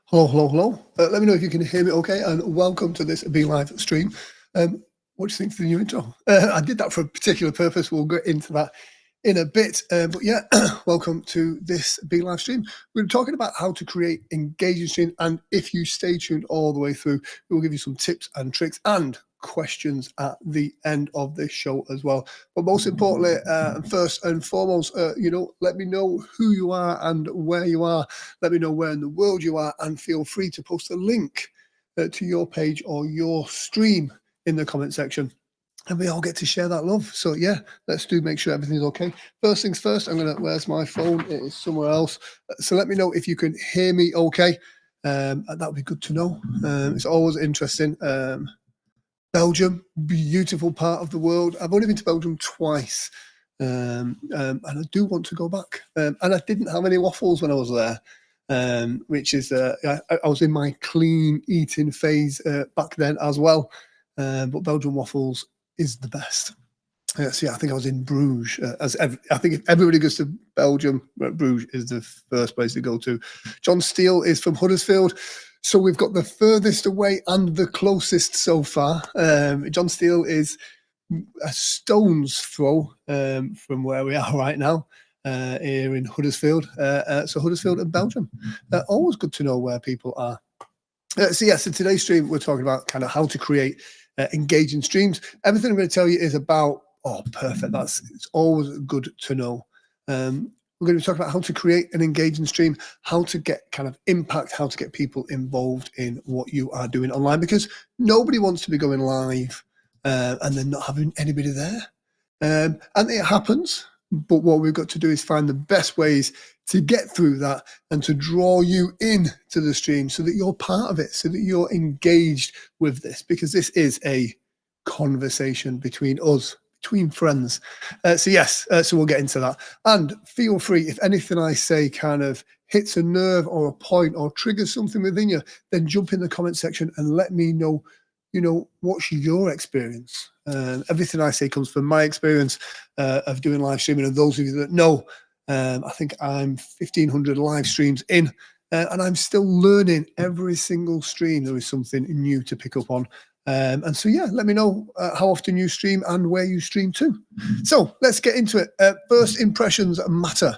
Hello, hello, hello. Let me know if you can hear me okay, and welcome to this Be.Live stream. What do you think of the new intro? I did that for a particular purpose. We'll get into that in a bit. But yeah, welcome to this Be.Live stream. We're talking about how to create engaging stream, and if you stay tuned all the way through, we'll give you some tips and tricks and questions at the end of this show as well. But most importantly, first and foremost, let me know who you are and where you are. Let me know where in the world you are, and feel free to post a link to your page or your stream in the comment section. And we all get to share that love. So yeah, let's make sure everything's okay. First things first, where's my phone? It is somewhere else. So let me know if you can hear me okay. That would be good to know. It's always interesting. Belgium, beautiful part of the world. I've only been to Belgium twice, and I do want to go back. And I didn't have any waffles when I was there, which is I was in my clean eating phase back then as well. But Belgian waffles is the best. So yeah, I think I was in Bruges. I think if everybody goes to Belgium, Bruges is the first place to go to. John Steele is from Huddersfield. So we've got the furthest away and the closest so far. John Steele is a stone's throw from where we are right now here in Huddersfield. So Huddersfield and Belgium. Always good to know where people are. So today's stream, we're talking about kind of how to create engaging streams. Everything I'm going to tell you is about, perfect. It's always good to know. We're going to be talking about how to create an engaging stream, how to get kind of impact, how to get people involved in what you are doing online, because nobody wants to be going live and then not having anybody there. And it happens, but what we've got to do is find the best ways to get through that and to draw you in to the stream so that you're part of it, so that you're engaged with this, because this is a conversation between us, between friends. So we'll get into that. And feel free, if anything I say kind of hits a nerve or a point or triggers something within you, then jump in the comment section and let me know, what's your experience? Everything I say comes from my experience of doing live streaming. And those of you that know, I think I'm 1,500 live streams in, and I'm still learning every single stream. There is something new to pick up on. And so, yeah, let me know how often you stream and where you stream to. So let's get into it. First impressions matter.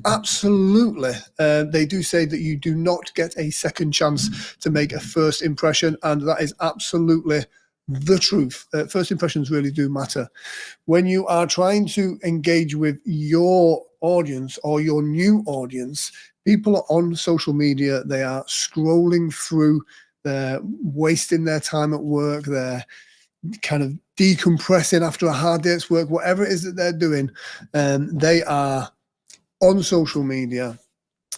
Absolutely. They do say that you do not get a second chance to make a first impression, and that is absolutely the truth. First impressions really do matter. When you are trying to engage with your audience or your new audience, people are on social media, they are scrolling through, they're wasting their time at work, they're kind of decompressing after a hard day at work, whatever it is that they're doing, they are on social media,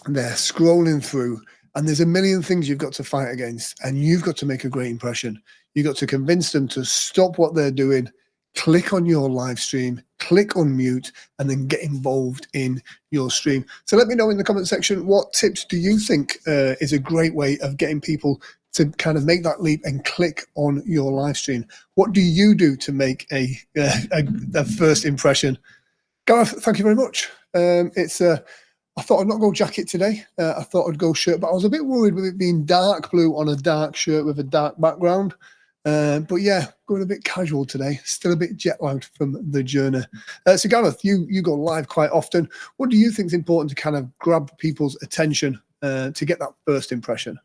they're scrolling through, and there's a million things you've got to fight against, and you've got to make a great impression. You've got to convince them to stop what they're doing, click on your live stream, click unmute, and then get involved in your stream. So let me know in the comment section, what tips do you think is a great way of getting people to kind of make that leap and click on your live stream? What do you do to make a first impression? Gareth, thank you very much. I thought I'd not go jacket today. I thought I'd go shirt, but I was a bit worried with it being dark blue on a dark shirt with a dark background. But yeah, going a bit casual today. Still a bit jet lagged from the journey. So Gareth, you go live quite often. What do you think is important to kind of grab people's attention to get that first impression?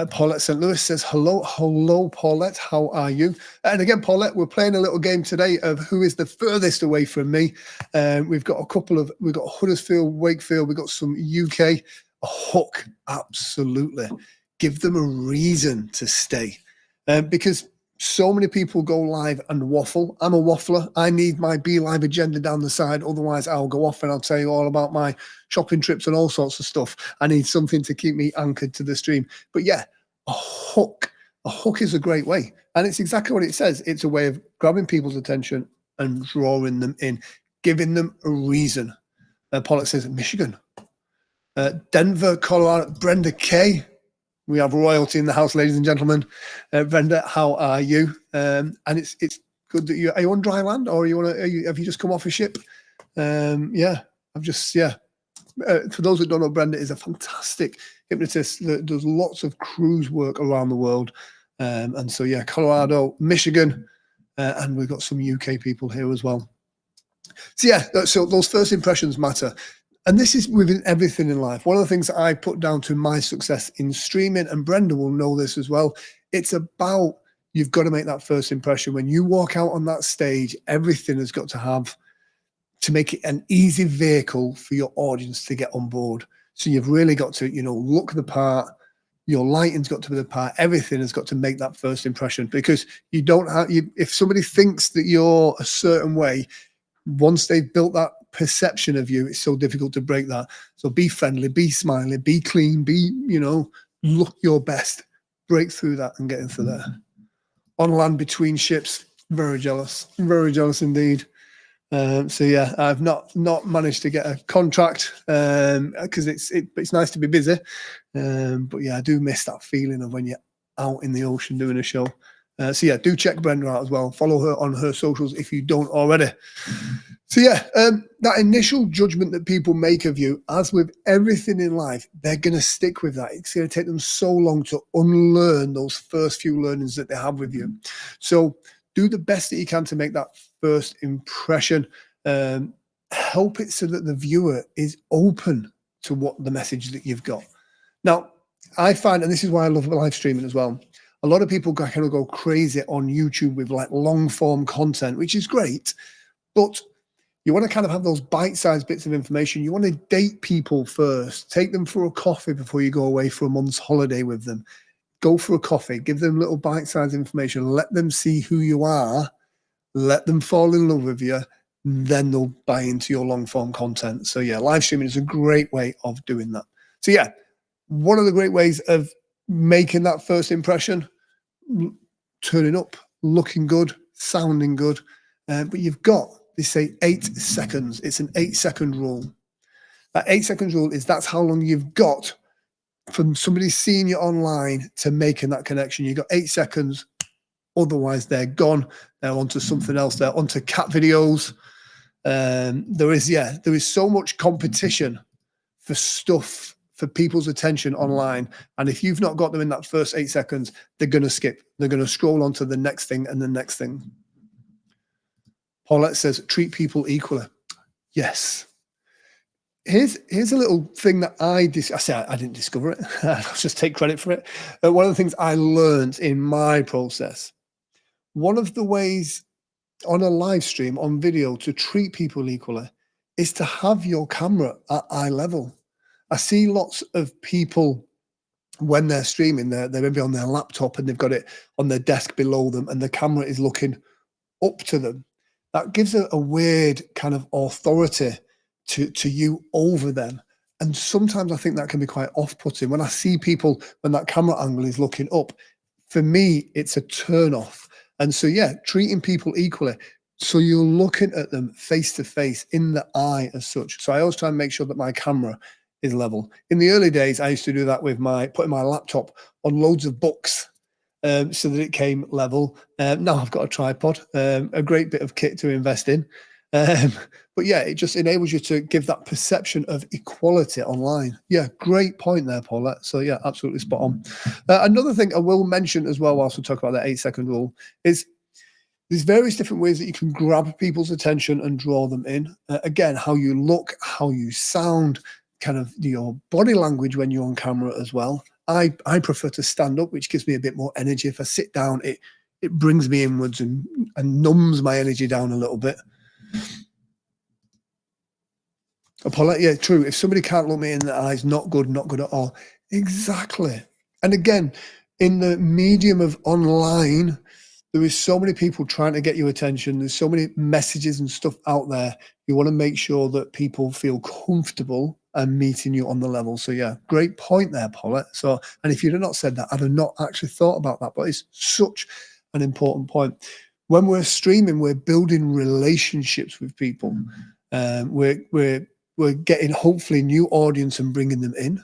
Paulette St. Louis says, hello, Paulette, how are you? And again, Paulette, we're playing a little game today of who is the furthest away from me. We've got Huddersfield, Wakefield, we've got some UK, a hook, absolutely. Give them a reason to stay. Because so many people go live and waffle. I'm a waffler. I need my Be.Live agenda down the side. Otherwise, I'll go off and I'll tell you all about my shopping trips and all sorts of stuff. I need something to keep me anchored to the stream. But yeah, a hook is a great way. And it's exactly what it says. It's a way of grabbing people's attention and drawing them in, giving them a reason. Pollock says Michigan. Denver, Colorado. Brenda K. We have royalty in the house, ladies and gentlemen. Brenda, how are you? And it's good that are you on dry land, or have you just come off a ship? Yeah, for those that don't know, Brenda is a fantastic hypnotist that does lots of cruise work around the world. And so, yeah, Colorado, Michigan, and we've got some UK people here as well. So, yeah, so those first impressions matter. And this is within everything in life. One of the things that I put down to my success in streaming, and Brenda will know this as well, it's about you've got to make that first impression. When you walk out on that stage, everything has got to have to make it an easy vehicle for your audience to get on board. So you've really got to, look the part. Your lighting's got to be the part. Everything has got to make that first impression, because you don't have. If somebody thinks that you're a certain way, once they've built that perception of you, it's so difficult to break that. So be friendly, be smiley, be clean, look your best. Break through that and get into there. On land between ships, very jealous indeed. So yeah, I've not managed to get a contract because it's nice to be busy, but yeah, I do miss that feeling of when you're out in the ocean doing a show. So yeah, do check Brenda out as well. Follow her on her socials if you don't already. So yeah, that initial judgment that people make of you, as with everything in life, they're going to stick with that. It's going to take them so long to unlearn those first few learnings that they have with you. So do the best that you can to make that first impression. Help it so that the viewer is open to what the message that you've got. Now, I find, and this is why I love live streaming as well, a lot of people kind of go crazy on YouTube with like long form content, which is great, but you want to kind of have those bite-sized bits of information. You want to date people first. Take them for a coffee before you go away for a month's holiday with them. Go for a coffee. Give them little bite-sized information. Let them see who you are. Let them fall in love with you. Then they'll buy into your long-form content. So yeah, live streaming is a great way of doing that. So yeah, one of the great ways of making that first impression, turning up, looking good, sounding good. But you've got, they say 8 seconds. It's an 8-second rule. That 8-second rule is that's how long you've got from somebody seeing you online to making that connection. You've got 8 seconds. Otherwise, they're gone. They're onto something else. They're onto cat videos. There is so much competition for stuff, for people's attention online. And if you've not got them in that first 8 seconds, they're going to skip. They're going to scroll on to the next thing and the next thing. Paulette says, treat people equally. Yes. Here's a little thing that I didn't discover it. I'll just take credit for it. One of the things I learned in my process, one of the ways on a live stream, on video, to treat people equally is to have your camera at eye level. I see lots of people when they're streaming, they're maybe on their laptop and they've got it on their desk below them and the camera is looking up to them. That gives a weird kind of authority to you over them. And sometimes I think that can be quite off-putting. When I see people, when that camera angle is looking up, for me, it's a turn off. And so, yeah, treating people equally. So you're looking at them face to face in the eye as such. So I always try and make sure that my camera is level. In the early days, I used to do that with putting my laptop on loads of books so that it came level. Now I've got a tripod, a great bit of kit to invest in. But yeah, it just enables you to give that perception of equality online. Yeah, great point there, Paulette. So yeah, absolutely spot on. Another thing I will mention as well, whilst we talk about that 8-second rule, is there's various different ways that you can grab people's attention and draw them in. Again, how you look, how you sound, kind of your body language when you're on camera as well. I prefer to stand up, which gives me a bit more energy. If I sit down, it brings me inwards and numbs my energy down a little bit. Paulette, yeah, true. If somebody can't look me in the eyes, not good at all. Exactly. And again, in the medium of online, there is so many people trying to get your attention. There's so many messages and stuff out there. You want to make sure that people feel comfortable and meeting you on the level. So yeah, great point there, Paulette. So, and if you'd have not said that, I'd have not actually thought about that, but it's such an important point. When we're streaming, we're building relationships with people. We're getting hopefully new audience and bringing them in.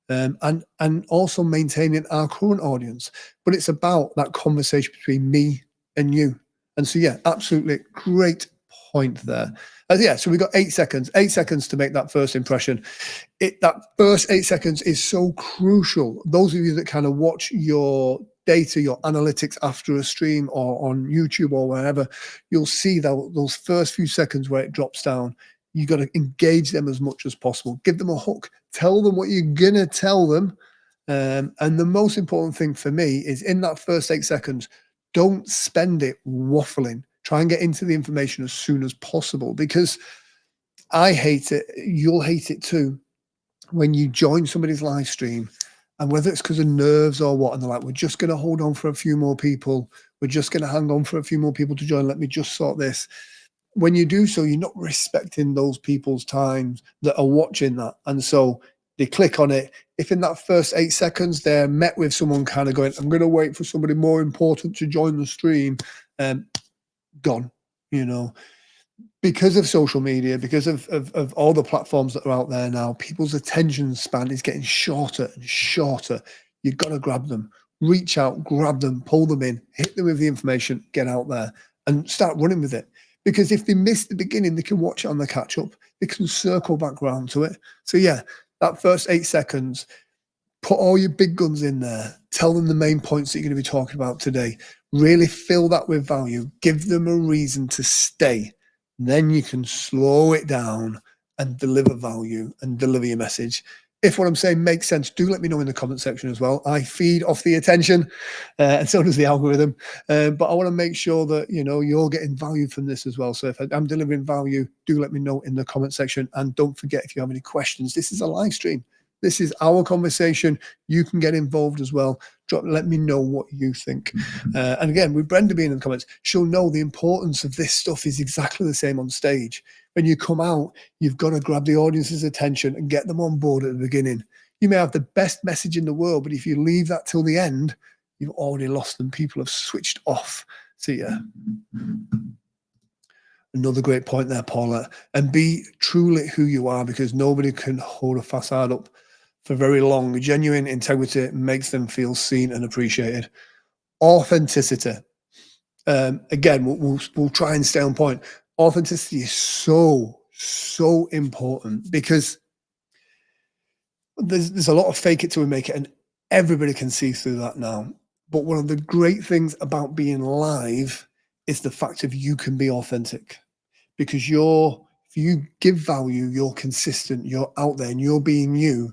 and also maintaining our current audience. But it's about that conversation between me and you. And so, yeah, absolutely great point there. Yeah, so we've got 8 seconds, 8 seconds to make that first impression. That first 8 seconds is so crucial. Those of you that kind of watch your data, your analytics after a stream or on YouTube or wherever, you'll see that those first few seconds where it drops down, you got to engage them as much as possible. Give them a hook. Tell them what you're going to tell them. And the most important thing for me is in that first 8 seconds, don't spend it waffling. Try and get into the information as soon as possible, because I hate it. You'll hate it too when you join somebody's live stream, and whether it's because of nerves or what, and they're like, we're just going to hold on for a few more people. We're just going to hang on for a few more people to join. Let me just sort this. When you do so, you're not respecting those people's times that are watching that. And so they click on it. If in that first 8 seconds, they're met with someone kind of going, I'm going to wait for somebody more important to join the stream, gone, you know. Because of social media, because of all the platforms that are out there now, people's attention span is getting shorter and shorter. You've got to grab them, reach out, grab them, pull them in, hit them with the information, get out there and start running with it. Because if they miss the beginning, they can watch it on the catch up. They can circle back around to it. So yeah, that first 8 seconds, put all your big guns in there. Tell them the main points that you're going to be talking about today. Really fill that with value. Give them a reason to stay. Then you can slow it down and deliver value and deliver your message. If what I'm saying makes sense, do let me know in the comment section as well. I feed off the attention, and so does the algorithm. But I want to make sure that you're getting value from this as well. So if I'm delivering value, do let me know in the comment section. And don't forget, if you have any questions, this is a live stream. This is our conversation. You can get involved as well. Let me know what you think. And again, with Brenda being in the comments, she'll know the importance of this stuff is exactly the same on stage. When you come out, you've got to grab the audience's attention and get them on board at the beginning. You may have the best message in the world, but if you leave that till the end, you've already lost them. People have switched off. So yeah. Another great point there, Paula. And be truly who you are, because nobody can hold a facade up for very long. Genuine integrity makes them feel seen and appreciated. Authenticity. Again, we'll try and stay on point. Authenticity is so important, because there's a lot of fake it till we make it, and everybody can see through that now. But one of the great things about being live is the fact of you can be authentic, because if you give value, you're consistent, you're out there, and you're being you.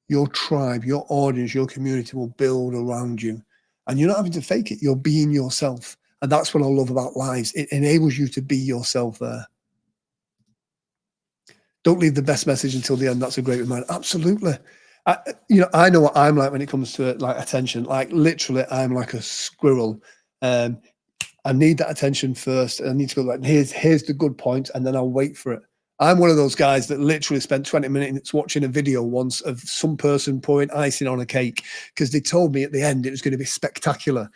Your tribe, your audience, your community will build around you, and you're not having to fake it. You're being yourself, and that's what I love about lives. It enables you to be yourself there. Don't leave the best message until the end. That's a great reminder. Absolutely. I know what I'm like when it comes to like attention. Like literally, I'm like a squirrel. I need that attention first. I need to go like, here's the good point, and then I'll wait for it. I'm one of those guys that literally spent 20 minutes watching a video once of some person pouring icing on a cake because they told me at the end it was going to be spectacular.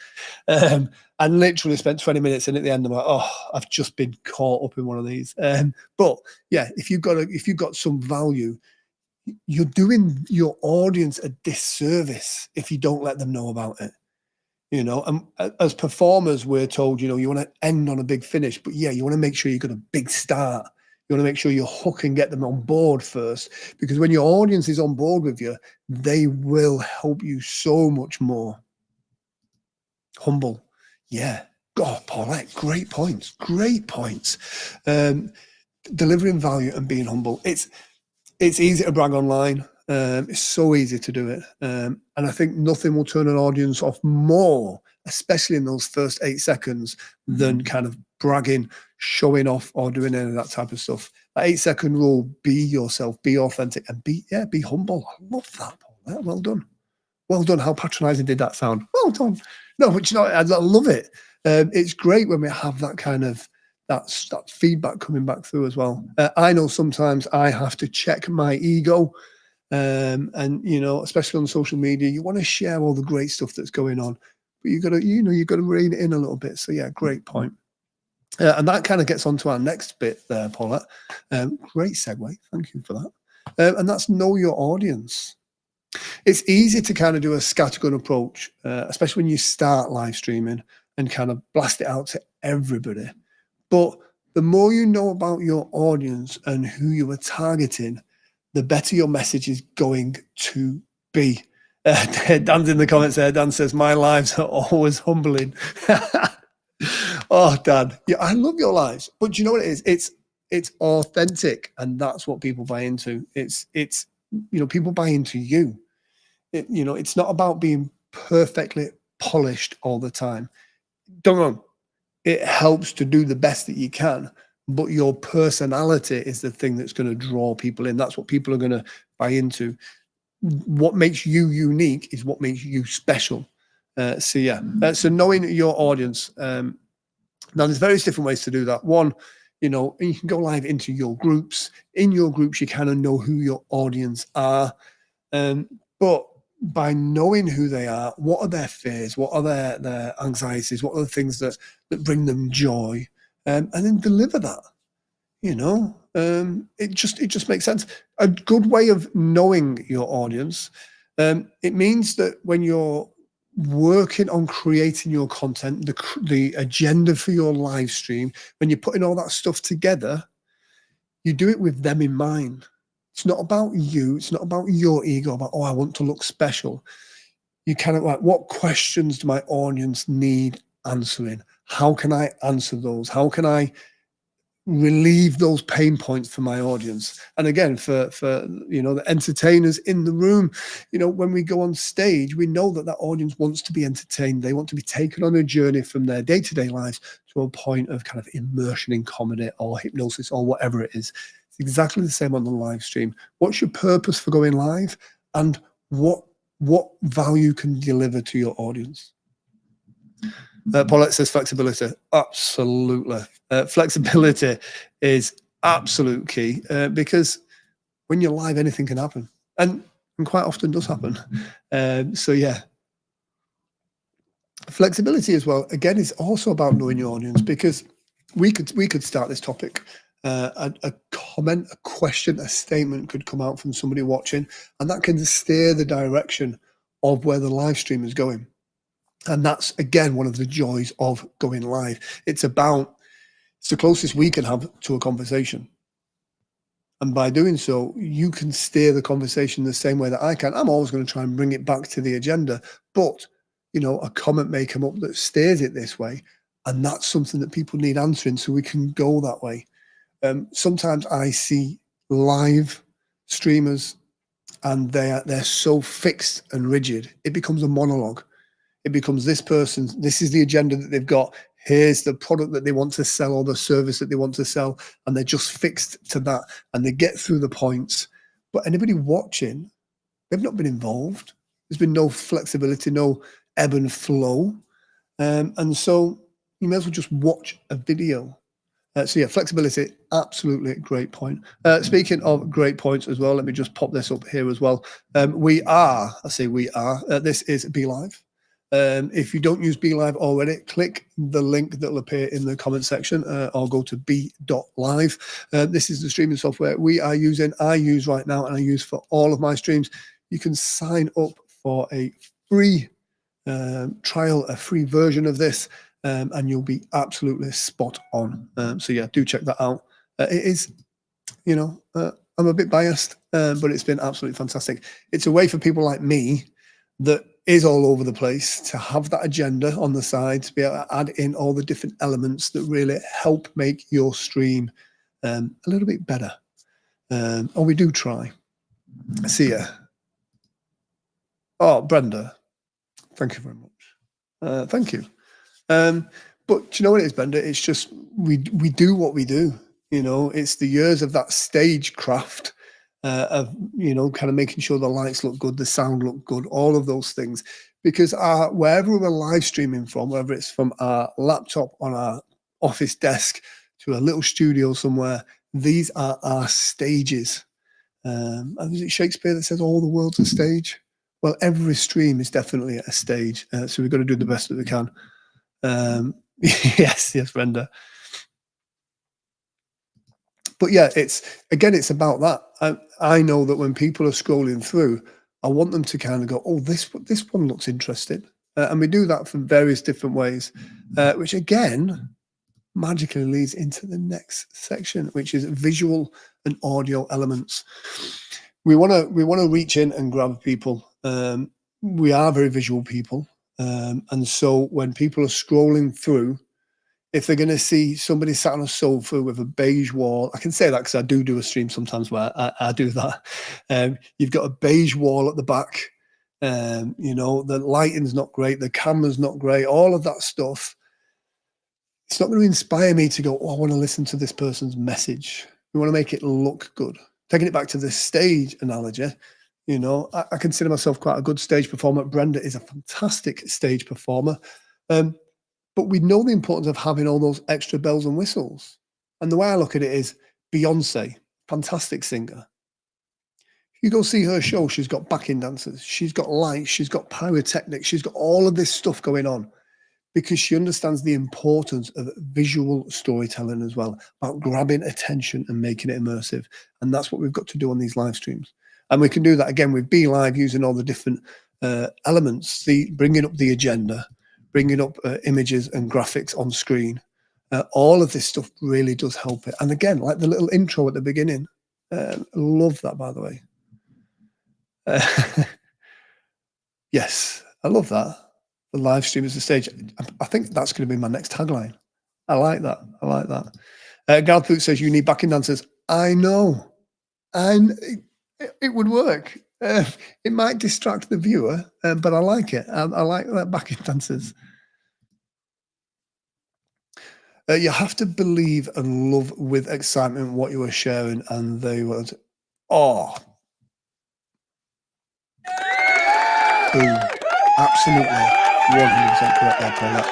And literally spent 20 minutes, and at the end I'm like, oh, I've just been caught up in one of these. But yeah, if you've got some value, you're doing your audience a disservice if you don't let them know about it. And as performers, we're told, you want to end on a big finish, but yeah, you want to make sure you've got a big start. You want to make sure you hook and get them on board first, because when your audience is on board with you, they will help you so much more. Humble. Yeah. God, Paulette, great points. Great points. Delivering value and being humble. It's easy to brag online. It's so easy to do it. And I think nothing will turn an audience off more, especially in those first 8 seconds, than kind of bragging, showing off, or doing any of that type of stuff. That 8-second rule: be yourself, be authentic, and be humble. I love that, Paul. Well done. Well done. How patronizing did that sound? Well done. No, but I love it. It's great when we have that kind of that feedback coming back through as well. I know sometimes I have to check my ego, and especially on social media, you want to share all the great stuff that's going on, but you've got to rein it in a little bit. So yeah, great point. And that kind of gets on to our next bit there, Paulette. Great segue. Thank you for that. And that's know your audience. It's easy to kind of do a scattergun approach, especially when you start live streaming and kind of blast it out to everybody. But the more you know about your audience and who you are targeting, the better your message is going to be. Dan's in the comments there. Dan says, "My lives are always humbling." Oh, Dan, yeah, I love your lives, but do you know what it is? It's authentic, and that's what people buy into. It's people buy into you. It's not about being perfectly polished all the time. Don't get me wrong, it helps to do the best that you can, but your personality is the thing that's going to draw people in. That's what people are going to buy into. What makes you unique is what makes you special. So knowing your audience. Now, there's various different ways to do that. One, you can go live into your groups. In your groups, you kind of know who your audience are. But by knowing who they are, what are their fears, what are their anxieties, what are the things that bring them joy, and then deliver that. It just makes sense. A good way of knowing your audience, it means that when you're working on creating your content, the agenda for your live stream, when you're putting all that stuff together, you do it with them in mind. It's not about you. It's not about your ego, about, oh, I want to look special. You kind of like, what questions do my audience need answering? How can I answer those? How can I relieve those pain points for my audience? And again, for the entertainers in the room, when we go on stage, we know that audience wants to be entertained. They want to be taken on a journey from their day-to-day lives to a point of kind of immersion in comedy or hypnosis or whatever it is. It's exactly the same on the live stream. What's your purpose for going live, and what value can you deliver to your audience? Paulette says flexibility. Absolutely. Flexibility is absolute key, because when you're live, anything can happen, and quite often does happen. Flexibility as well, again, is also about knowing your audience, because we could start this topic. A comment, a question, a statement could come out from somebody watching, and that can steer the direction of where the live stream is going. And that's, again, one of the joys of going live. It's the closest we can have to a conversation. And by doing so, you can steer the conversation the same way that I can. I'm always going to try and bring it back to the agenda. But, a comment may come up that steers it this way. And that's something that people need answering, so we can go that way. Sometimes I see live streamers and they're so fixed and rigid. It becomes a monologue. It becomes this is the agenda that they've got. Here's the product that they want to sell or the service that they want to sell. And they're just fixed to that. And they get through the points. But anybody watching, they've not been involved. There's been no flexibility, no ebb and flow. And so you may as well just watch a video. Flexibility, absolutely great point. Speaking of great points as well, let me just pop this up here as well. This is Be.Live. If you don't use Be.Live already, click the link that will appear in the comment section, or go to Be.Live. This is the streaming software I use right now, and I use for all of my streams. You can sign up for a free trial, a free version of this, and you'll be absolutely spot on. Do check that out. It is, I'm a bit biased, but it's been absolutely fantastic. It's a way for people like me that is all over the place to have that agenda on the side, to be able to add in all the different elements that really help make your stream a little bit better. We do try. See ya. Oh, Brenda, thank you very much. Thank you. But do you know what it is, Brenda? It's just we do what we do. It's the years of that stagecraft, of kind of making sure the lights look good, the sound look good, all of those things. Because wherever we're live streaming from, whether it's from our laptop on our office desk to a little studio somewhere, these are our stages. And is it Shakespeare that says all the world's a stage? Well, every stream is definitely a stage. So we've got to do the best that we can. Yes, Brenda. But yeah, it's about that. I know that when people are scrolling through, I want them to kind of go, oh, this one looks interesting. And we do that from various different ways, which again magically leads into the next section, which is visual and audio elements. We want to reach in and grab people. We are very visual people, and so when people are scrolling through, if they're going to see somebody sat on a sofa with a beige wall, I can say that because I do a stream sometimes where I do that. You've got a beige wall at the back. The lighting's not great, the camera's not great, all of that stuff. It's not going to inspire me to go, oh, I want to listen to this person's message. We want to make it look good. Taking it back to the stage analogy, I consider myself quite a good stage performer. Brenda is a fantastic stage performer. But we know the importance of having all those extra bells and whistles. And the way I look at it is Beyonce, fantastic singer. If you go see her show, she's got backing dancers, she's got lights, she's got pyrotechnics, she's got all of this stuff going on because she understands the importance of visual storytelling as well, about grabbing attention and making it immersive. And that's what we've got to do on these live streams. And we can do that again with Be.Live using all the different elements, bringing up the agenda, bringing up images and graphics on screen. All of this stuff really does help it. And again, like the little intro at the beginning, love that, by the way. Yes, I love that. The live stream is the stage. I think that's going to be my next tagline. I like that. Garth Poot says, you need backing dancers. I know. And it would work. It might distract the viewer, but I like it. I like that backing dancers. You have to believe and love with excitement what you are sharing, and they would. Oh, boom! Absolutely, 100% correct there, Paula.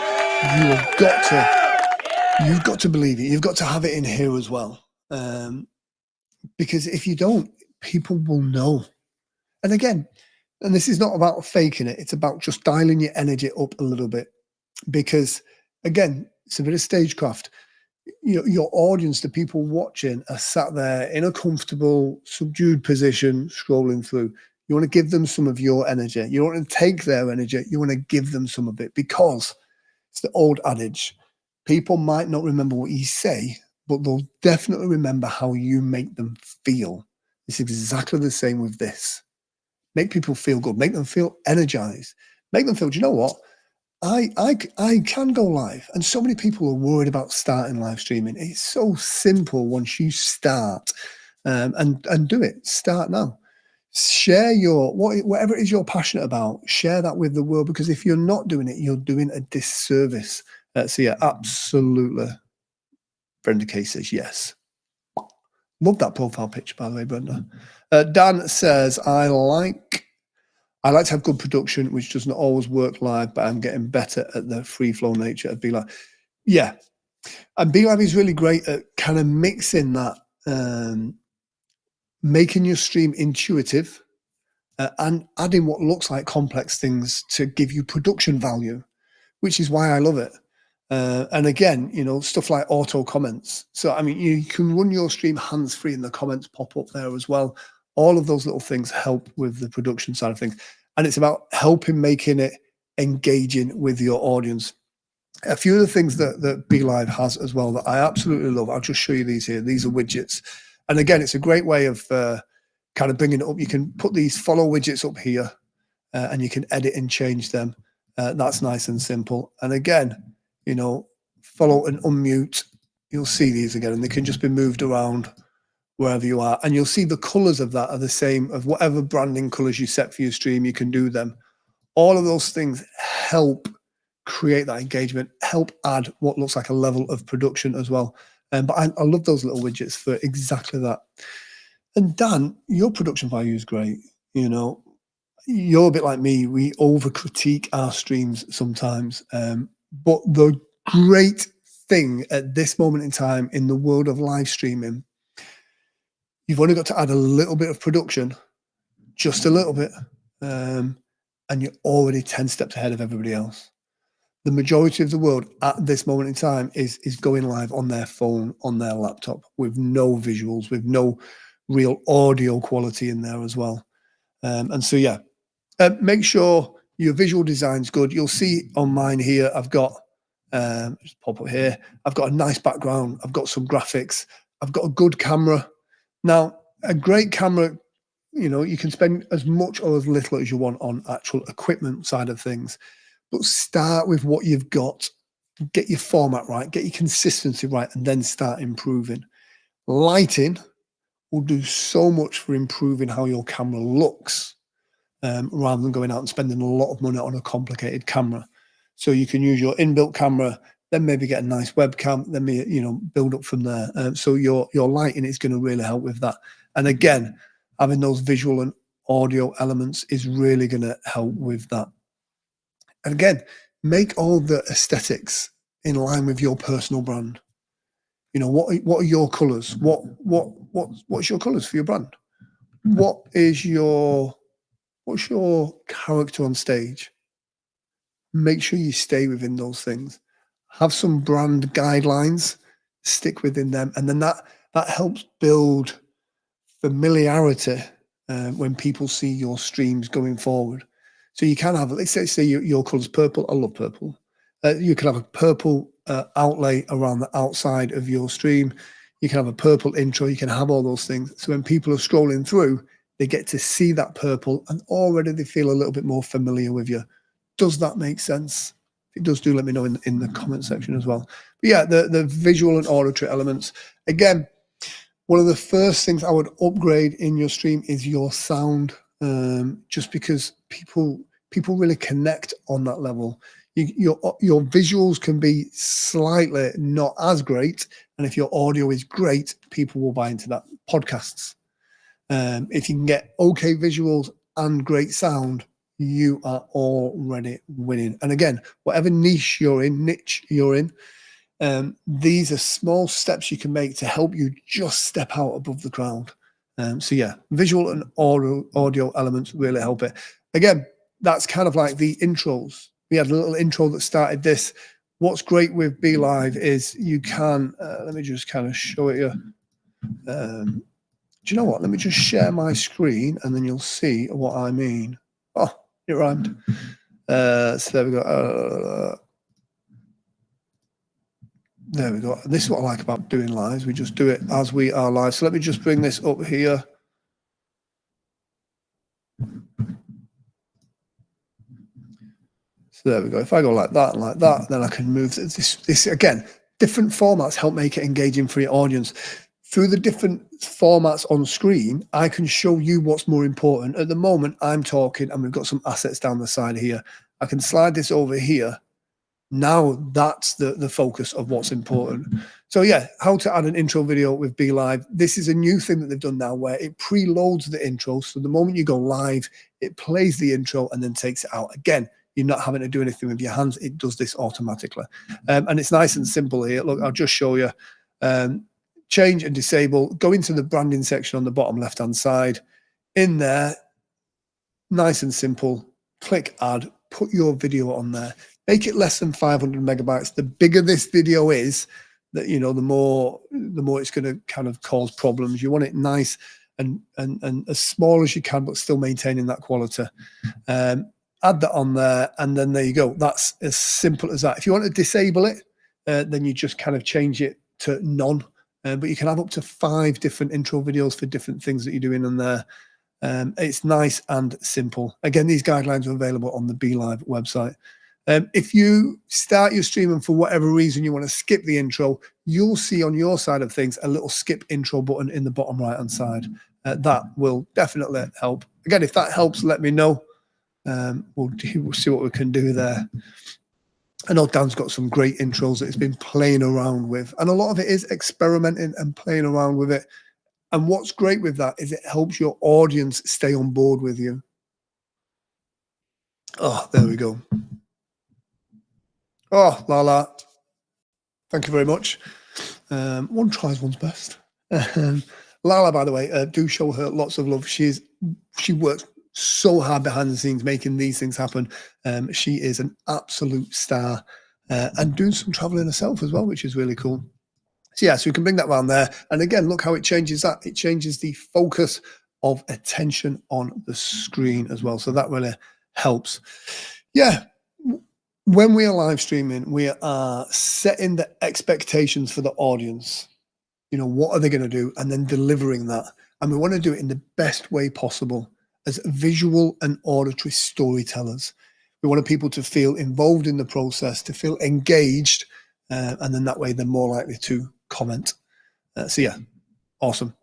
You've got to believe it. You've got to have it in here as well, because if you don't, people will know. And again, and this is not about faking it. It's about just dialing your energy up a little bit, because again, it's a bit of stagecraft. Your audience, the people watching, are sat there in a comfortable, subdued position, scrolling through. You want to give them some of your energy. You don't want to take their energy. You want to give them some of it, because it's the old adage. People might not remember what you say, but they'll definitely remember how you make them feel. It's exactly the same with this. Make people feel good. Make them feel energized. Make them feel, do you know what? I can go live, and so many people are worried about starting live streaming. It's so simple once you start, and do it. Start now. Share whatever it is you're passionate about. Share that with the world, because if you're not doing it, you're doing a disservice. So yeah, absolutely. Brenda K says yes. Love that profile picture, by the way, Brenda. Dan says, I like to have good production, which doesn't always work live, but I'm getting better at the free flow nature of Be.Live. Yeah. And Be.Live is really great at kind of mixing that, making your stream intuitive, and adding what looks like complex things to give you production value, which is why I love it. And again, stuff like auto comments. So, I mean, you can run your stream hands-free and the comments pop up there as well. All of those little things help with the production side of things. And it's about making it engaging with your audience. A few of the things that Be.Live has as well that I absolutely love. I'll just show you these here. These are widgets. And again, it's a great way of kind of bringing it up. You can put these follow widgets up here, and you can edit and change them. That's nice and simple. And again, follow and unmute. You'll see these again, and they can just be moved around wherever you are. And you'll see the colors of that are the same of whatever branding colors you set for your stream. You can do them. All of those things help create that engagement, help add what looks like a level of production as well. But I love those little widgets for exactly that. And Dan, your production value is great. You're a bit like me. We over critique our streams sometimes. But the great thing at this moment in time in the world of live streaming, you've only got to add a little bit of production, just a little bit, and you're already 10 steps ahead of everybody else. The majority of the world at this moment in time is going live on their phone, on their laptop, with no visuals, with no real audio quality in there as well. And so, yeah, make sure your visual design's good. You'll see on mine here, I've got, just pop up here, I've got a nice background. I've got some graphics. I've got a good camera. Now, a great camera, you know, you can spend as much or as little as you want on actual equipment side of things, but start with what you've got, get your format right, get your consistency right, and then start improving. Lighting will do so much for improving how your camera looks, rather than going out and spending a lot of money on a complicated camera. So you can use your inbuilt camera, then maybe get a nice webcam, then you know, build up from there. So your lighting is going to really help with that. And again, having those visual and audio elements is really going to help with that. And again, make all the aesthetics in line with your personal brand. You know, what are your colors? What's your colors for your brand? What's your character on stage? Make sure you stay within those things. Have some brand guidelines, stick within them, and then that helps build familiarity when people see your streams going forward. So you can have, let's say your color's purple. I love purple. You can have a purple outlay around the outside of your stream. You can have a purple intro. You can have all those things. So when people are scrolling through, they get to see that purple and already they feel a little bit more familiar with you. Does that make sense? If it does, do let me know in the comment section as well. But yeah, the visual and auditory elements. Again, one of the first things I would upgrade in your stream is your sound, just because people really connect on that level. Your visuals can be slightly not as great, and if your audio is great, people will buy into that. Podcasts. If you can get okay visuals and great sound, you are already winning. And again, whatever niche you're in, these are small steps you can make to help you just step out above the crowd. So yeah, visual and audio elements really help it. Again, that's kind of like the intros. We had a little intro that started this. What's great with Be.Live is you can, let me just kind of show it you. Do you know what? Let me just share my screen and then you'll see what I mean. Oh, it rhymed. So there we go. There we go. This is what I like about doing lives. We just do it as we are live. So let me just bring this up here. So there we go. If I go like that, then I can move this again. Different formats help make it engaging for your audience. Through the different formats on screen, I can show you what's more important. At the moment, I'm talking and we've got some assets down the side here. I can slide this over here. Now that's the focus of what's important. So yeah, how to add an intro video with Be.Live. This is a new thing that they've done now where it preloads the intro. So the moment you go live, it plays the intro and then takes it out. Again, you're not having to do anything with your hands. It does this automatically. And it's nice and simple here. Look, I'll just show you. Change and disable. Go into the branding section on the bottom left-hand side. In there, nice and simple. Click add. Put your video on there. Make it less than 500 megabytes. The bigger this video is, that you know, the more it's going to kind of cause problems. You want it nice and as small as you can, but still maintaining that quality. Add that on there, and then there you go. That's as simple as that. If you want to disable it, then you just kind of change it to none. But you can have up to 5 different intro videos for different things that you're doing on there. It's nice and simple. Again, these guidelines are available on the Be.Live website. If you start your stream and for whatever reason you want to skip the intro, you'll see on your side of things a little skip intro button in the bottom right-hand side. That will definitely help. Again, if that helps, let me know. We'll see what we can do there. I know Dan's got some great intros that he's been playing around with, and a lot of it is experimenting and playing around with it. And what's great with that is it helps your audience stay on board with you. Oh, there we go. Oh, Lala, thank you very much. One tries one's best. Lala, by the way, do show her lots of love. She works so hard behind the scenes making these things happen. She is an absolute star and doing some traveling herself as well, which is really cool. So yeah, so we can bring that around there. And again, look how it changes that. It changes the focus of attention on the screen as well. So that really helps. Yeah. When we are live streaming, we are setting the expectations for the audience. You know, what are they going to do? And then delivering that. And we want to do it in the best way possible as visual and auditory storytellers. We want people to feel involved in the process, to feel engaged, and then that way they're more likely to comment. So yeah, awesome.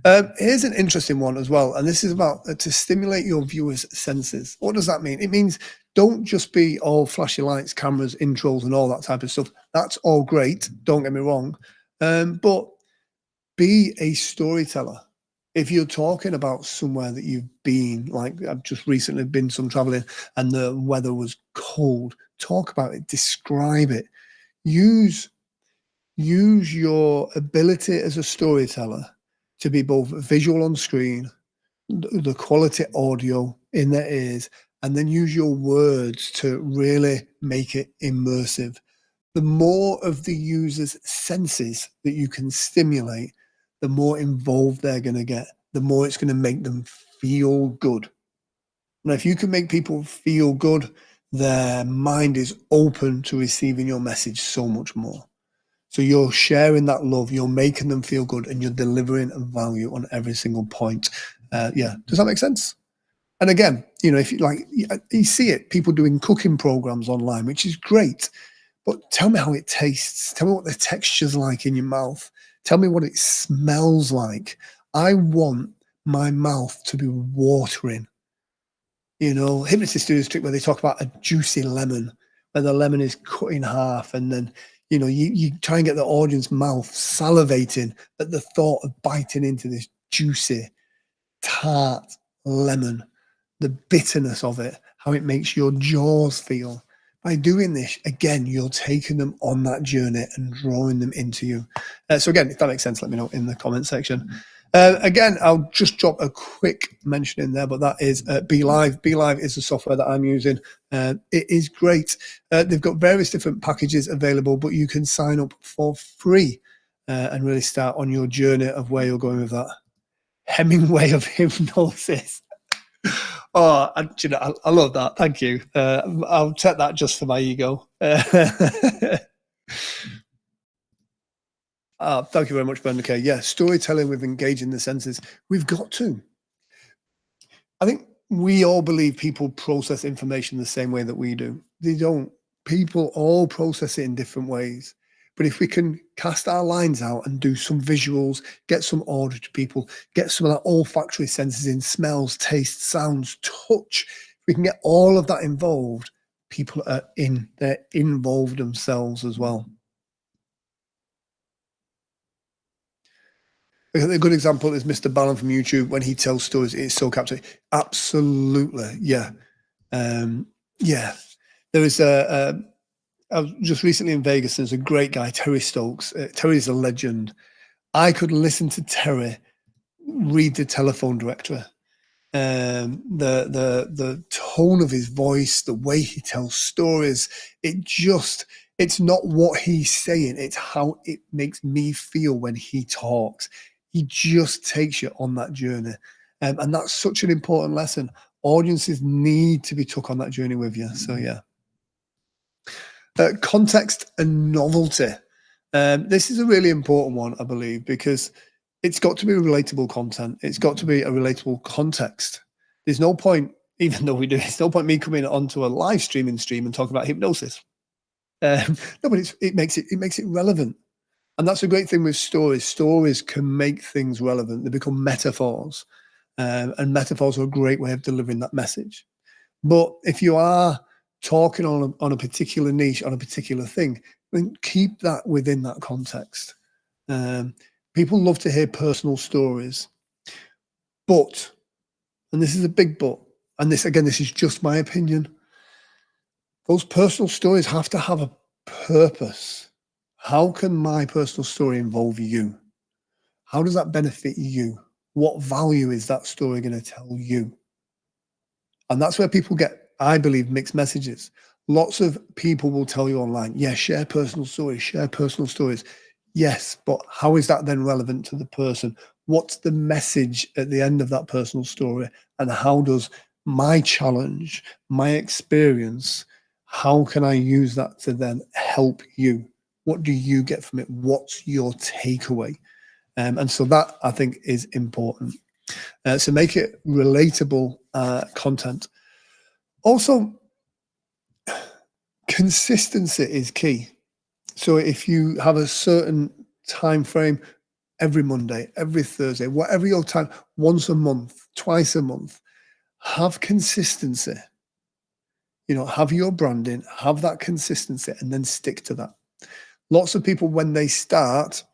Here's an interesting one as well, and this is about to stimulate your viewers' senses. What does that mean? It means don't just be all flashy lights, cameras, intros, and all that type of stuff. That's all great. Don't get me wrong, but be a storyteller. If you're talking about somewhere that you've been, like I've just recently been some traveling and the weather was cold, talk about it, describe it. Use your ability as a storyteller to be both visual on screen, the quality audio in their ears, and then use your words to really make it immersive. The more of the user's senses that you can stimulate, the more involved they're going to get, the more it's going to make them feel good. Now, if you can make people feel good, their mind is open to receiving your message so much more. So you're sharing that love, you're making them feel good, and you're delivering value on every single point. Yeah, does that make sense? And again, you know, if you like, you see it, people doing cooking programs online, which is great. But tell me how it tastes. Tell me what the texture's like in your mouth. Tell me what it smells like. I want my mouth to be watering. You know, hypnotists do this trick where they talk about a juicy lemon, where the lemon is cut in half, and then you know you try and get the audience mouth salivating at the thought of biting into this juicy, tart lemon, the bitterness of it, how it makes your jaws feel. By doing this, again, you're taking them on that journey and drawing them into you. So again, if that makes sense, let me know in the comment section. Again, I'll just drop a quick mention in there, but that is Be.Live. Be.Live is the software that I'm using. It is great. They've got various different packages available, but you can sign up for free and really start on your journey of where you're going with that. Hemingway of hypnosis. Oh, you know, I love that. Thank you. I'll take that just for my ego. Thank you very much, Brenda K. Yeah, storytelling with engaging the senses. We've got to. I think we all believe people process information the same way that we do. They don't. People all process it in different ways. But if we can cast our lines out and do some visuals, get some order to people, get some of that olfactory senses in, smells, taste, sounds, touch, if we can get all of that involved, people are they're involved themselves as well. A good example is Mr. Ballon from YouTube. When he tells stories, it's so captivating. Absolutely, yeah. Yeah, there was I was just recently in Vegas. There's a great guy, Terry Stokes. Terry's a legend. I could listen to Terry read the telephone directory. The tone of his voice, the way he tells stories, it's not what he's saying, it's how it makes me feel when he talks. He just takes you on that journey. And that's such an important lesson. Audiences need to be took on that journey with you. So yeah. Context and novelty. This is a really important one, I believe, because it's got to be relatable content. It's got to be a relatable context. There's no point, even though we do, there's no point me coming onto a live streaming stream and talking about hypnosis. No, but it makes it relevant. And that's a great thing with stories. Stories can make things relevant. They become metaphors. And metaphors are a great way of delivering that message. But if you are talking on a particular niche, on a particular thing, then keep that within that context. People love to hear personal stories, but, and this is a big but, and this is just my opinion, those personal stories have to have a purpose. How can my personal story involve you? How does that benefit you? What value is that story going to tell you? And that's where people get, I believe, mixed messages. Lots of people will tell you online, yeah, share personal stories, share personal stories. Yes, but how is that then relevant to the person? What's the message at the end of that personal story? And how does my challenge, my experience, how can I use that to then help you? What do you get from it? What's your takeaway? And so that I think is important. So make it relatable content. Also, consistency is key. So if you have a certain time frame, every Monday, every Thursday, whatever your time, once a month, twice a month, have consistency. Have your branding, have that consistency, and then stick to that. Lots of people, when they start,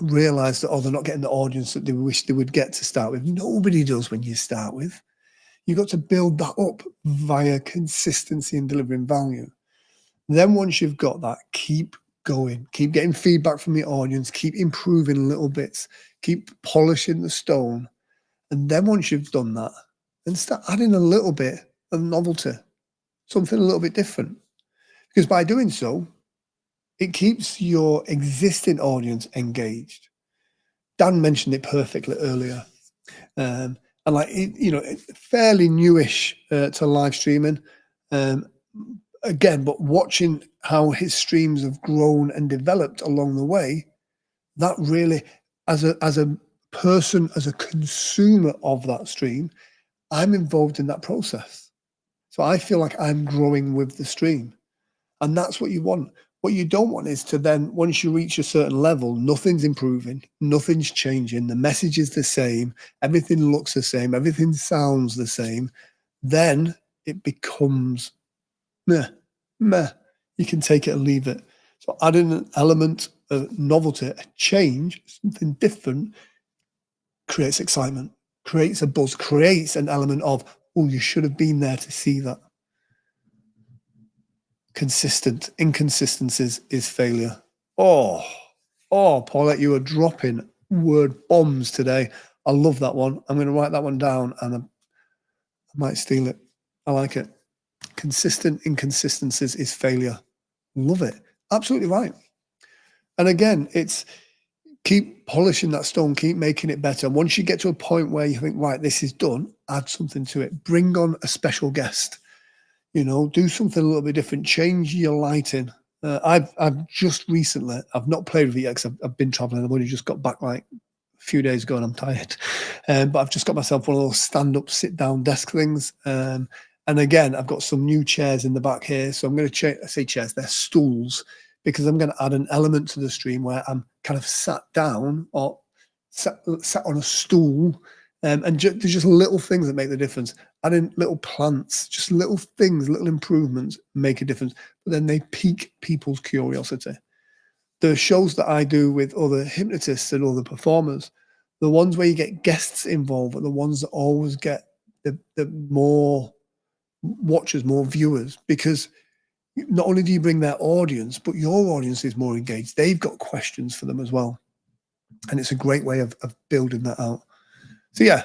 realize that, they're not getting the audience that they wish they would get to start with. Nobody does when you start with. You've got to build that up via consistency and delivering value. Then once you've got that, keep going, keep getting feedback from the audience, keep improving little bits, keep polishing the stone. And then once you've done that, then start adding a little bit of novelty, something a little bit different. Because by doing so, it keeps your existing audience engaged. Dan mentioned it perfectly earlier. And fairly newish to live streaming. Again, but watching how his streams have grown and developed along the way, that really, as a person, as a consumer of that stream, I'm involved in that process. So I feel like I'm growing with the stream. And that's what you want. What you don't want is to then, once you reach a certain level, nothing's improving, nothing's changing, the message is the same, everything looks the same, everything sounds the same. Then it becomes meh. You can take it or leave it. So adding an element of novelty, a change, something different, creates excitement, creates a buzz, creates an element of, you should have been there to see that. Consistent. Inconsistencies is failure. Paulette, you are dropping word bombs today. I love that one. I'm going to write that one down and I might steal it. I like it. Consistent inconsistencies is failure. Love it. Absolutely right. And again, it's keep polishing that stone, keep making it better. Once you get to a point where you think, right, this is done, add something to it. Bring on a special guest. Do something a little bit different. Change your lighting. I've just recently, I've not played with it yet because I've been traveling. I've only just got back like a few days ago and I'm tired. But I've just got myself one of those stand-up, sit-down desk things. And again, I've got some new chairs in the back here. So I'm going to say chairs, they're stools, because I'm going to add an element to the stream where I'm kind of sat down or sat on a stool. And there's just little things that make the difference. Adding little plants, just little things, little improvements make a difference. But then they pique people's curiosity. The shows that I do with other hypnotists and other performers, the ones where you get guests involved are the ones that always get the more watchers, more viewers, because not only do you bring their audience, but your audience is more engaged. They've got questions for them as well. And it's a great way of building that out. So yeah,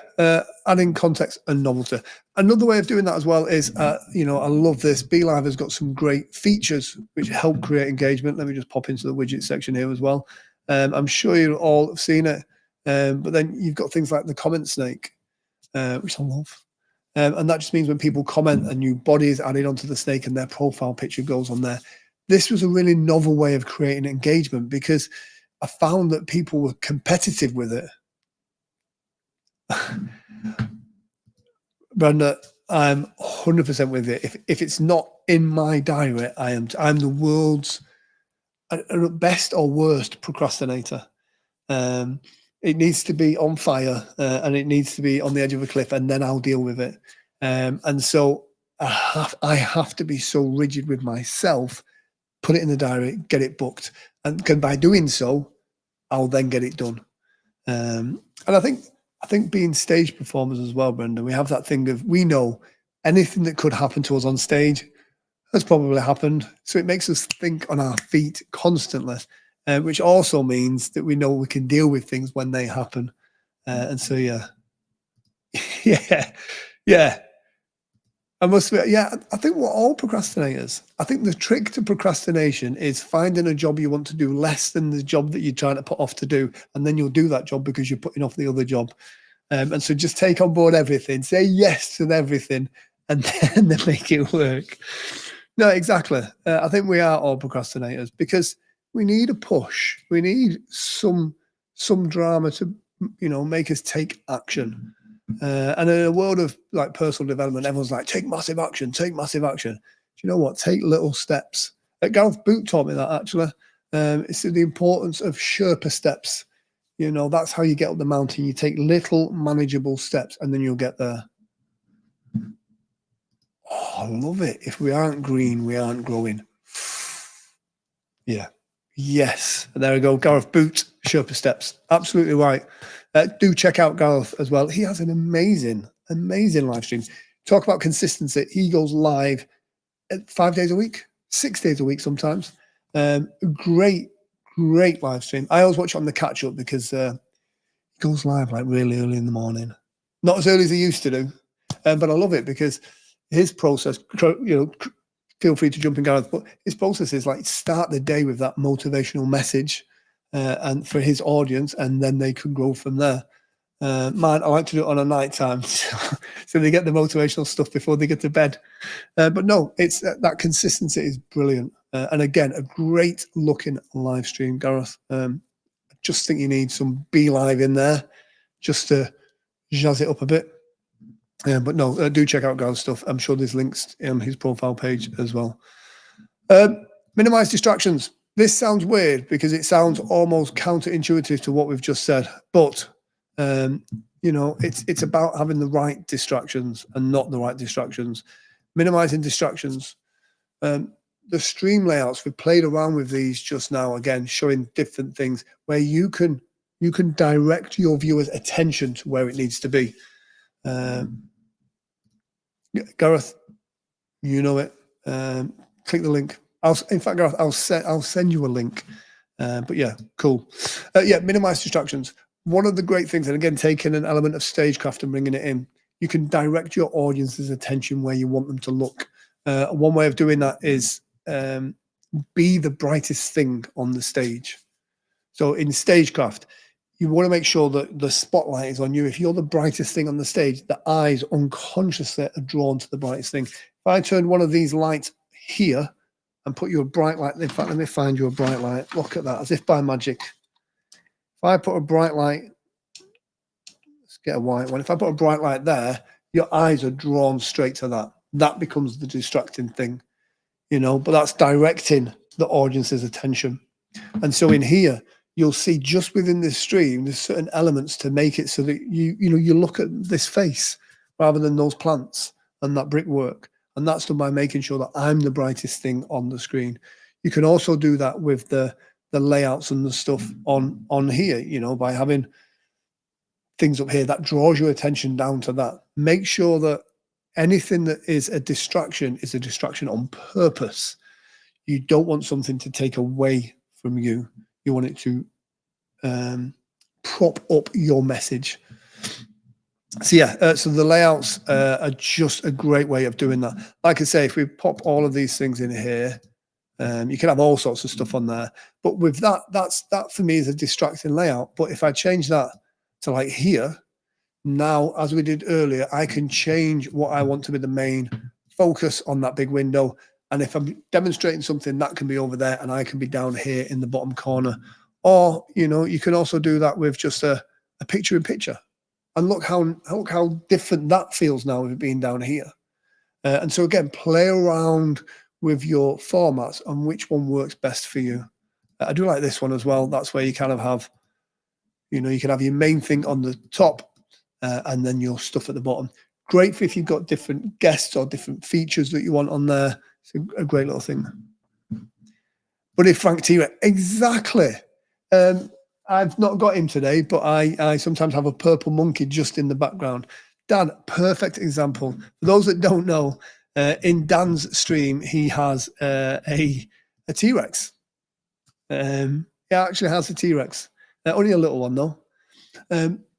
adding context and novelty. Another way of doing that as well is, I love this. Be.Live has got some great features which help create engagement. Let me just pop into the widget section here as well. I'm sure you all have seen it. But then you've got things like the comment snake, which I love. And that just means when people comment, a new body is added onto the snake and their profile picture goes on there. This was a really novel way of creating engagement because I found that people were competitive with it. Brenda, I'm 100% with you. If it's not in my diary, I'm the world's best or worst procrastinator. It needs to be on fire and it needs to be on the edge of a cliff, and then I'll deal with it. And so I have to be so rigid with myself, put it in the diary, get it booked, and by doing so, I'll then get it done. And I think being stage performers as well, Brenda, we have that thing of, we know anything that could happen to us on stage has probably happened. So it makes us think on our feet constantly, which also means that we know we can deal with things when they happen. And so, yeah. Yeah. I must admit, yeah, I think we're all procrastinators. I think the trick to procrastination is finding a job you want to do less than the job that you're trying to put off to do, and then you'll do that job because you're putting off the other job. And so just take on board everything, say yes to everything, and then make it work. No, exactly. I think we are all procrastinators because we need a push. We need some drama to, make us take action. And in a world of like personal development, everyone's like, take massive action, take massive action. Do you know what? Take little steps. Gareth Boot taught me that actually. It's the importance of Sherpa steps. That's how you get up the mountain. You take little manageable steps and then you'll get there. Oh, I love it. If we aren't green, we aren't growing. Yeah. Yes. There we go. Gareth Boot, Sherpa steps. Absolutely right. Do check out Gareth as well. He has an amazing live stream. Talk about consistency. He goes live 5 days a week, 6 days a week sometimes. Great live stream. I always watch it on the catch up because he goes live like really early in the morning. Not as early as he used to do, but I love it because his process, feel free to jump in, Gareth, but his process is like start the day with that motivational message and for his audience, and then they can grow from there. Mine, I like to do it on a night time so they get the motivational stuff before they get to bed. But no, it's that consistency is brilliant. And again, a great looking live stream, Gareth. I just think you need some Be.Live in there just to jazz it up a bit. But no, do check out Gareth's stuff. I'm sure there's links on his profile page as well. Minimize distractions. This sounds weird because it sounds almost counterintuitive to what we've just said, but it's about having the right distractions and not the right distractions. Minimizing distractions. The stream layouts, we've played around with these just now, again, showing different things where you can direct your viewers' attention to where it needs to be. Gareth, you know it. Click the link. In fact, Gareth, I'll send you a link. But yeah, cool. Minimize distractions. One of the great things, and again, taking an element of stagecraft and bringing it in, you can direct your audience's attention where you want them to look. One way of doing that is be the brightest thing on the stage. So in stagecraft, you want to make sure that the spotlight is on you. If you're the brightest thing on the stage, the eyes unconsciously are drawn to the brightest thing. If I turn one of these lights here and put you a bright light, in fact, let me find you a bright light. Look at that, as if by magic. If I put a bright light, let's get a white one. If I put a bright light there, your eyes are drawn straight to that. That becomes the distracting thing, but that's directing the audience's attention. And so in here, you'll see just within this stream, there's certain elements to make it so that you look at this face rather than those plants and that brickwork. And that's done by making sure that I'm the brightest thing on the screen. You can also do that with the layouts and the stuff on here, by having things up here that draws your attention down to that. Make sure that anything that is a distraction on purpose. You don't want something to take away from you. You want it to prop up your message. So yeah, so the layouts are just a great way of doing that. Like I say, if we pop all of these things in here, you can have all sorts of stuff on there. But with that, that for me is a distracting layout. But if I change that to like here, now, as we did earlier, I can change what I want to be the main focus on that big window. And if I'm demonstrating something, that can be over there and I can be down here in the bottom corner. Or, you can also do that with just a picture-in-picture. And look how different that feels now with it being down here. And so again, play around with your formats and which one works best for you. I do like this one as well. That's where you kind of have, you can have your main thing on the top and then your stuff at the bottom. Great for if you've got different guests or different features that you want on there. It's a great little thing. But if Frank T-Rex, exactly. I've not got him today, but I sometimes have a purple monkey just in the background. Dan, perfect example. For those that don't know, in Dan's stream, he has a T-Rex. He actually has a T-Rex. Only a little one though.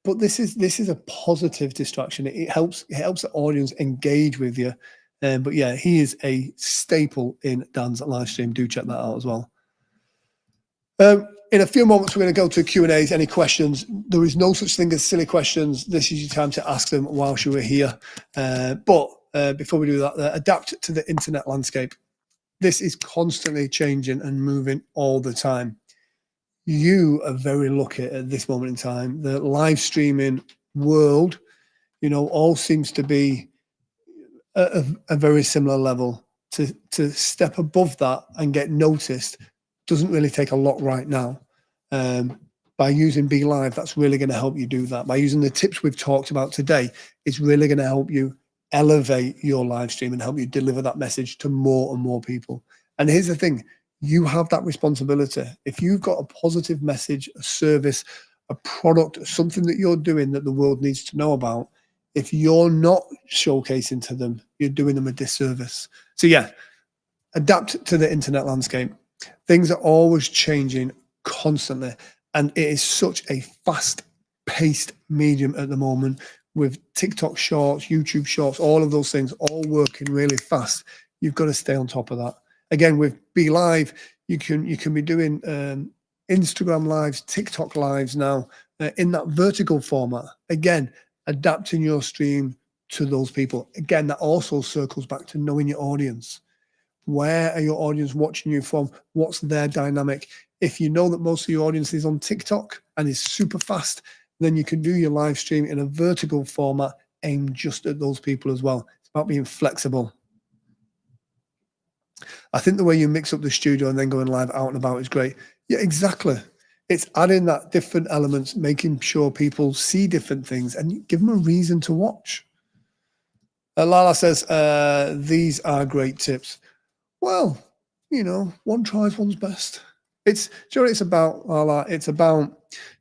But this is a positive distraction. It helps the audience engage with you. But yeah, he is a staple in Dan's live stream. Do check that out as well. In a few moments, we're going to go to Q&As. Any questions? There is no such thing as silly questions. This is your time to ask them whilst you are here. But before we do that, adapt to the internet landscape. This is constantly changing and moving all the time. You are very lucky at this moment in time. The live streaming world, all seems to be at a very similar level. To step above that and get noticed doesn't really take a lot right now. By using Be.Live, that's really going to help you do that. By using the tips we've talked about today, it's really going to help you elevate your live stream and help you deliver that message to more and more people. And here's the thing, you have that responsibility. If you've got a positive message, a service, a product, something that you're doing that the world needs to know about, if you're not showcasing to them, you're doing them a disservice. So yeah, adapt to the internet landscape. Things are always changing constantly, and it is such a fast-paced medium at the moment with TikTok shorts, YouTube shorts, all of those things all working really fast. You've got to stay on top of that. Again, with Be.Live, you can be doing Instagram lives, TikTok lives now in that vertical format. Again, adapting your stream to those people. Again, that also circles back to knowing your audience. Where are your audience watching you from? What's their dynamic? If you know that most of your audience is on TikTok and is super fast, then you can do your live stream in a vertical format aimed just at those people as well. It's about being flexible. I think the way you mix up the studio and then going live out and about is great. Yeah, exactly. It's adding that different elements, making sure people see different things and give them a reason to watch. Lala says, these are great tips. Well, one tries one's best. It's about, Lala, it's about,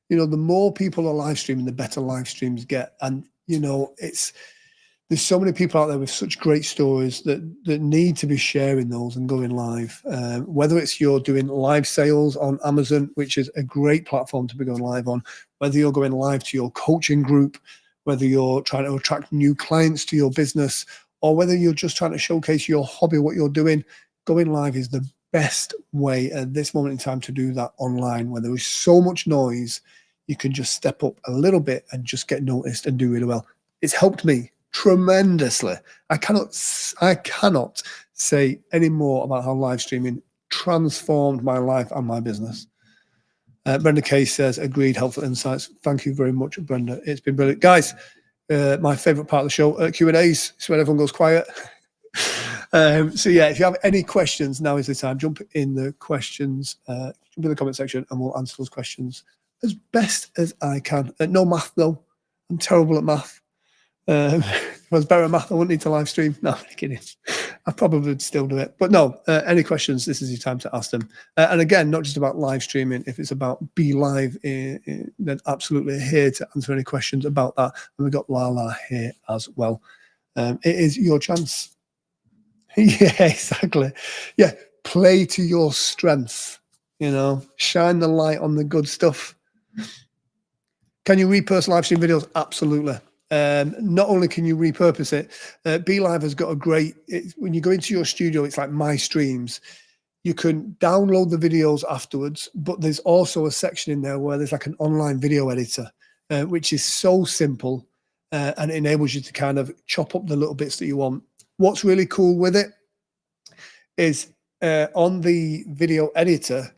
the more people are live streaming, the better live streams get. And, there's so many people out there with such great stories that need to be sharing those and going live. Whether it's you're doing live sales on Amazon, which is a great platform to be going live on, whether you're going live to your coaching group, whether you're trying to attract new clients to your business, or whether you're just trying to showcase your hobby, what you're doing, going live is the best way at this moment in time to do that online, where there is so much noise, you can just step up a little bit and just get noticed and do really well. It's helped me tremendously. I cannot say any more about how live streaming transformed my life and my business. Brenda Case says, agreed, helpful insights. Thank you very much, Brenda. It's been brilliant. Guys, my favorite part of the show, Q&As, is when everyone goes quiet. So yeah, if you have any questions, now is the time. Jump in the questions, jump in the comment section, and we'll answer those questions as best as I can. No math, though. I'm terrible at math. If I was better at math, I wouldn't need to live stream. No, I'm kidding. I probably would still do it. But no, any questions, this is your time to ask them. And again, not just about live streaming. If it's about Be.Live, then absolutely here to answer any questions about that. And we've got Lala here as well. It is your chance. Yeah, exactly. Yeah, play to your strengths. Shine the light on the good stuff. Can you repurpose live stream videos? Absolutely. Not only can you repurpose it, Be.Live has got a great, when you go into your studio, it's like My Streams. You can download the videos afterwards, but there's also a section in there where there's like an online video editor, which is so simple and it enables you to kind of chop up the little bits that you want. What's really cool with it is on the video editor,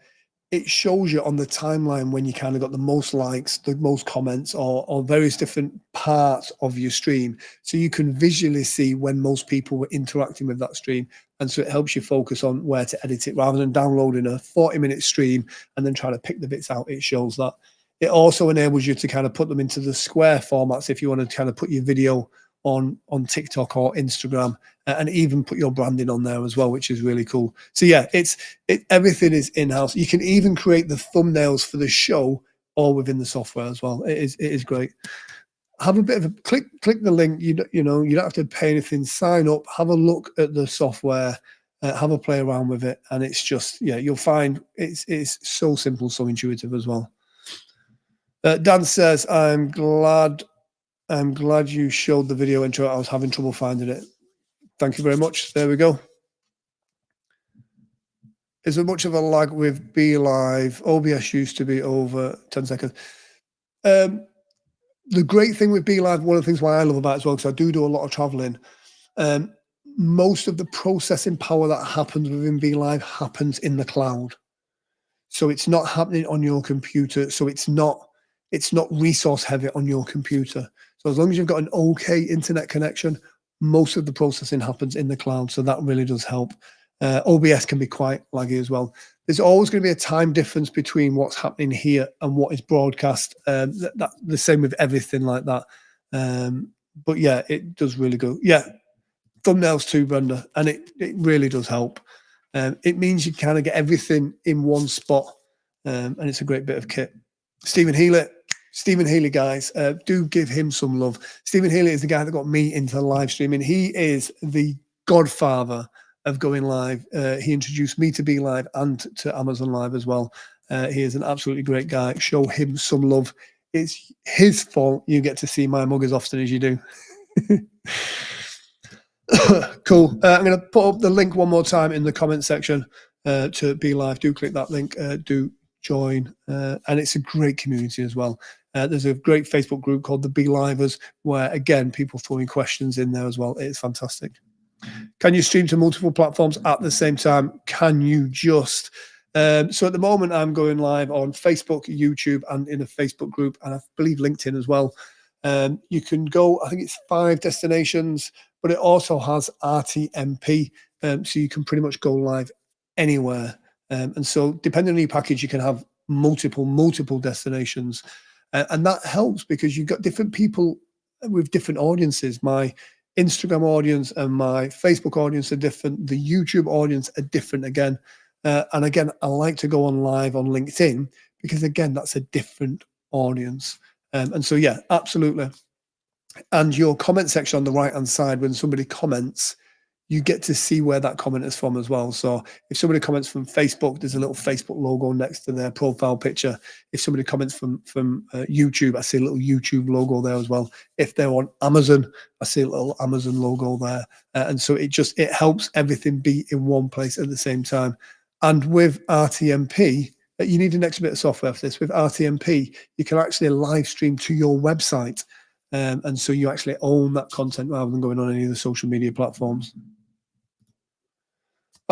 it shows you on the timeline when you kind of got the most likes, the most comments, or various different parts of your stream. So you can visually see when most people were interacting with that stream. And so it helps you focus on where to edit it rather than downloading a 40-minute stream and then trying to pick the bits out. It shows that. It also enables you to kind of put them into the square formats if you want to kind of put your video on TikTok or Instagram, and even put your branding on there as well, which is really cool. So yeah, everything is in-house. You can even create the thumbnails for the show all within the software as well. It is great. Have a bit of a click the link. You don't have to pay anything. Sign up, have a look at the software, have a play around with it, and it's just, yeah, you'll find it's so simple, so intuitive as well. Dan says, I'm glad you showed the video intro. I was having trouble finding it. Thank you very much. There we go. Is there much of a lag with Be.Live? OBS used to be over 10 seconds. The great thing with Be.Live, one of the things why I love about it as well, because I do a lot of traveling, most of the processing power that happens within Be.Live happens in the cloud. So it's not happening on your computer. So it's not resource heavy on your computer. So as long as you've got an okay internet connection, most of the processing happens in the cloud. So that really does help. OBS can be quite laggy as well. There's always going to be a time difference between what's happening here and what is broadcast. The same with everything like that. But yeah, it does really go. Yeah, thumbnails too, Brenda, and it really does help. It means you kind of get everything in one spot, and it's a great bit of kit. Stephen Healy, guys, do give him some love. Stephen Healy is the guy that got me into live streaming. He is the godfather of going live. He introduced me to Be.Live and to Amazon Live as well. He is an absolutely great guy. Show him some love. It's his fault you get to see my mug as often as you do. Cool. I'm going to put up the link one more time in the comment section to Be.Live. Do click that link. Do join. And it's a great community as well. There's a great Facebook group called the Be.Livers where, again, people throwing questions in there as well. It's fantastic. Can you stream to multiple platforms at the same time? Can you just? So at the moment, I'm going live on Facebook, YouTube, and in a Facebook group, and I believe LinkedIn as well. You can go, I think it's 5 destinations, but it also has RTMP, so you can pretty much go live anywhere. And so depending on your package, you can have multiple destinations. And that helps because you've got different people with different audiences. My Instagram audience and my Facebook audience are different. The YouTube audience are different again. And again, I like to go on live on LinkedIn because, again, that's a different audience. And so, yeah, absolutely. And your comment section on the right-hand side, when somebody comments, you get to see where that comment is from as well. So if somebody comments from Facebook, there's a little Facebook logo next to their profile picture. If somebody comments from YouTube, I see a little YouTube logo there as well. If they're on Amazon, I see a little Amazon logo there. And so it helps everything be in one place at the same time. And with RTMP, you need an extra bit of software for this. With RTMP, you can actually live stream to your website. And so you actually own that content rather than going on any of the social media platforms.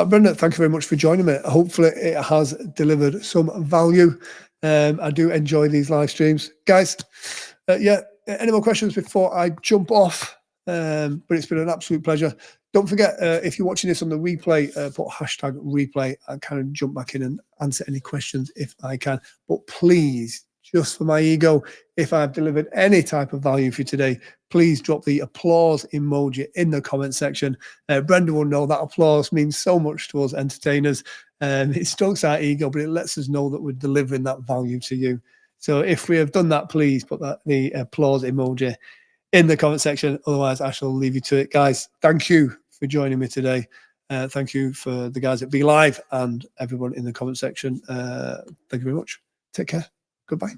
Brenda, thank you very much for joining me. Hopefully it has delivered some value. I do enjoy these live streams. Guys, yeah, any more questions before I jump off? But it's been an absolute pleasure. Don't forget, if you're watching this on the replay, put hashtag replay. I can jump back in and answer any questions if I can. But please, just for my ego, if I've delivered any type of value for you today, please drop the applause emoji in the comment section. Brenda will know that applause means so much to us entertainers. It strokes our ego, but it lets us know that we're delivering that value to you. So if we have done that, please put the applause emoji in the comment section. Otherwise, I shall leave you to it. Guys, thank you for joining me today. Thank you for the guys at Be.Live and everyone in the comment section. Thank you very much. Take care. Goodbye.